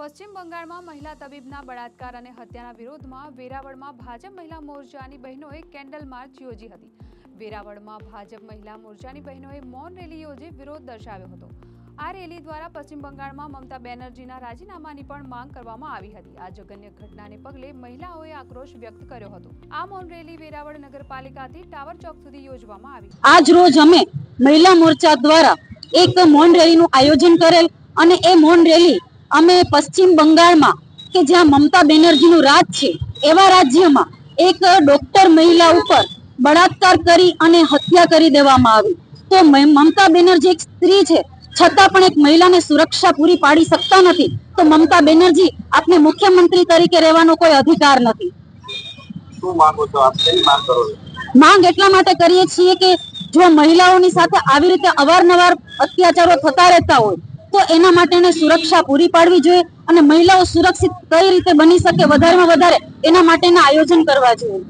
પશ્ચિમ બંગાળમાં મહિલા તબીબના બળાત્કાર અને હત્યાના વિરોધમાં વેરાવળમાં ભાજપ મહિલા મોરચાની બહેનોએ કેન્ડલ માર્ચ યોજી હતી। વેરાવળમાં ભાજપ મહિલા મોરચાની બહેનોએ મૌન રેલી યોજી વિરોધ દર્શાવ્યો હતો। આ રેલી દ્વારા પશ્ચિમ બંગાળમાં મમતા બેનર્જીના રાજીનામાની પણ માંગ કરવામાં આવી હતી। આ જઘન્ય ઘટનાને પગલે મહિલાઓએ આક્રોશ વ્યક્ત કર્યો હતો। આ મૌન રેલી વેરાવળ નગરપાલિકાથી ટાવર ચોક સુધી યોજવામાં આવી। આજ રોજ અમે મહિલા મોરચા દ્વારા એક મૌન રેલીનું આયોજન કરેલ અને એ મૌન રેલી અમે પશ્ચિમ બંગાળમાં કે જ્યાં મમતા બેનર્જીનું રાજ છે એવા રાજ્યમાં એક ડોક્ટર મહિલા ઉપર બળાત્કાર કરી અને હત્યા કરી દેવામાં આવી। તો મમતા બેનર્જી એક સ્ત્રી છે છતાં પણ એક મહિલાને સુરક્ષા પૂરી પાડી શકતા નથી। તો મમતા બેનર્જી આપને મુખ્યમંત્રી તરીકે રહેવાનો કોઈ અધિકાર નથી। શું માંગો છો આપ? કેની માંગ કરો છો? માંગ એટલા માટે કરીએ છીએ કે જો મહિલાઓની સાથે આવી રીતે અવારનવાર અત્યાચારો થતા રહેતા હોય તો એના માટેને સુરક્ષા પૂરી પાડવી જોઈએ અને મહિલાઓ સુરક્ષિત કઈ રીતે બની શકે વધારેમાં વધારે એના માટેના આયોજન કરવા જોઈએ।